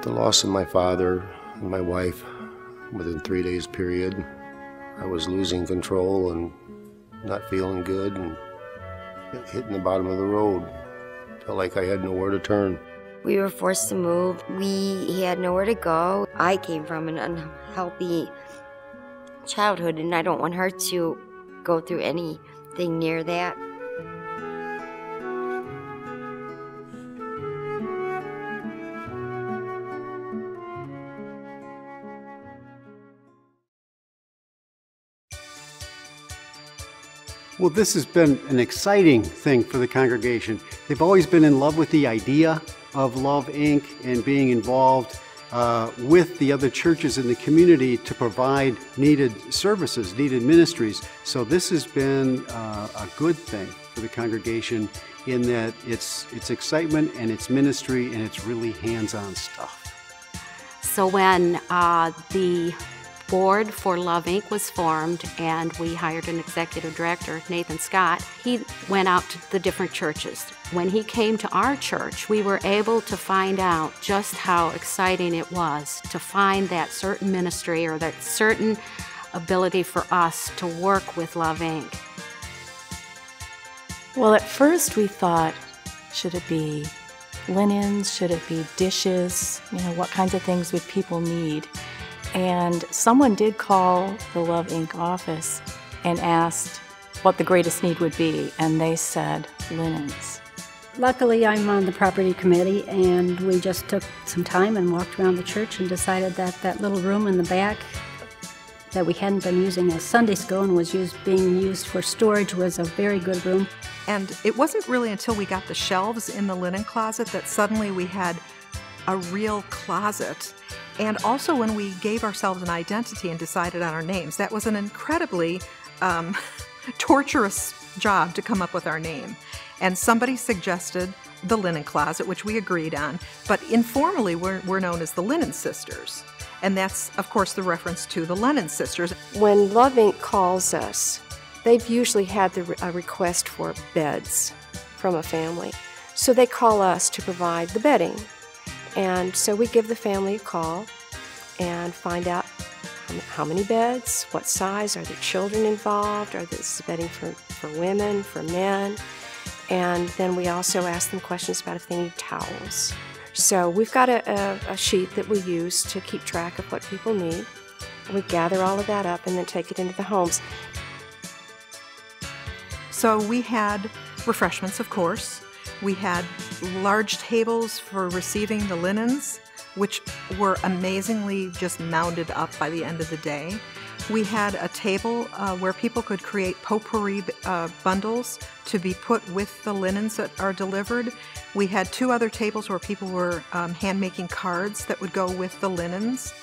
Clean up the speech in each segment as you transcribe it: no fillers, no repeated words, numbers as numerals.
The loss of my father and my wife within 3 days period. I was losing control and not feeling good and hitting the bottom of the road. Felt like I had nowhere to turn. We were forced to move. He had nowhere to go. I came from an unhealthy childhood, and I don't want her to go through anything near that. Well, this has been an exciting thing for the congregation. They've always been in love with the idea of Love Inc. and being involved with the other churches in the community to provide needed services, needed ministries. So this has been a good thing for the congregation in that it's excitement and it's ministry and it's really hands-on stuff. So when the board for Love Inc. was formed and we hired an executive director, Nathan Scott, he went out to the different churches. When he came to our church, we were able to find out just how exciting it was to find that certain ministry or that certain ability for us to work with Love Inc. Well, at first we thought, should it be linens? Should it be dishes? You know, what kinds of things would people need? And someone did call the Love Inc. office and asked what the greatest need would be, and they said linens. Luckily, I'm on the property committee, and we just took some time and walked around the church and decided that that little room in the back that we hadn't been using as Sunday school and was being used for storage was a very good room. And it wasn't really until we got the shelves in the linen closet that suddenly we had a real closet. And also when we gave ourselves an identity and decided on our names, that was an incredibly torturous job to come up with our name. And somebody suggested the linen closet, which we agreed on, but informally we're known as the Linen Sisters. And that's, of course, the reference to the Lennon sisters. When Love Inc. calls us, they've usually had a request for beds from a family. So they call us to provide the bedding. And so we give the family a call and find out how many beds, what size, are there children involved, are this bedding for women, for men, and then we also ask them questions about if they need towels. So we've got a sheet that we use to keep track of what people need. We gather all of that up and then take it into the homes. So we had refreshments, of course. We had large tables for receiving the linens, which were amazingly just mounded up by the end of the day. We had a table where people could create potpourri bundles to be put with the linens that are delivered. We had 2 other tables where people were hand-making cards that would go with the linens.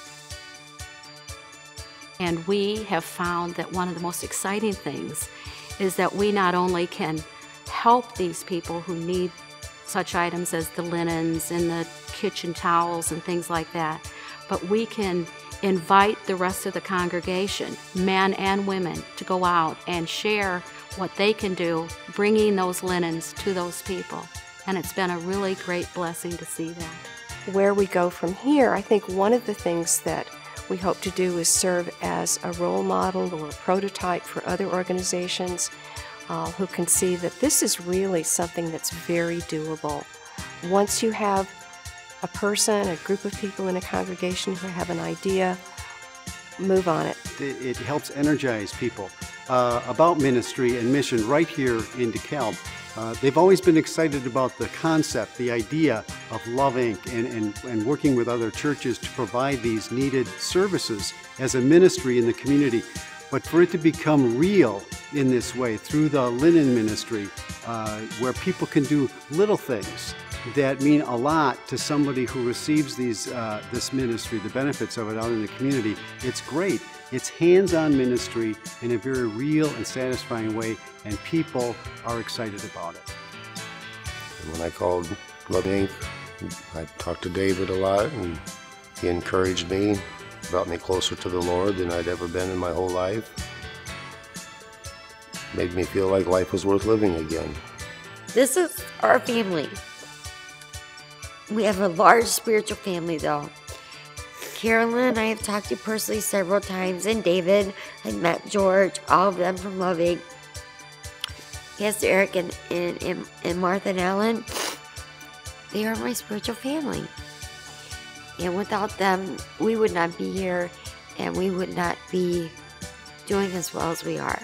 And we have found that one of the most exciting things is that we not only can help these people who need such items as the linens and the kitchen towels and things like that, but we can invite the rest of the congregation, men and women, to go out and share what they can do, bringing those linens to those people. And it's been a really great blessing to see that. Where we go from here, I think one of the things that we hope to do is serve as a role model or a prototype for other organizations who can see that this is really something that's very doable. Once you have a person, a group of people in a congregation who have an idea, move on it. It helps energize people about ministry and mission right here in DeKalb. They've always been excited about the concept, the idea of Love Inc. and working with other churches to provide these needed services as a ministry in the community. But for it to become real in this way through the linen ministry, where people can do little things that mean a lot to somebody who receives this ministry, the benefits of it out in the community, it's great. It's hands-on ministry in a very real and satisfying way, and people are excited about it. When I called Love Inc., I talked to David a lot, and he encouraged me, brought me closer to the Lord than I'd ever been in my whole life. Made me feel like life was worth living again. This is our family. We have a large spiritual family, though. Carolyn, I have talked to personally several times, and David, I met George, all of them from Love Inc. Pastor Eric and Martha and Ellen, they are my spiritual family. And without them, we would not be here, and we would not be doing as well as we are.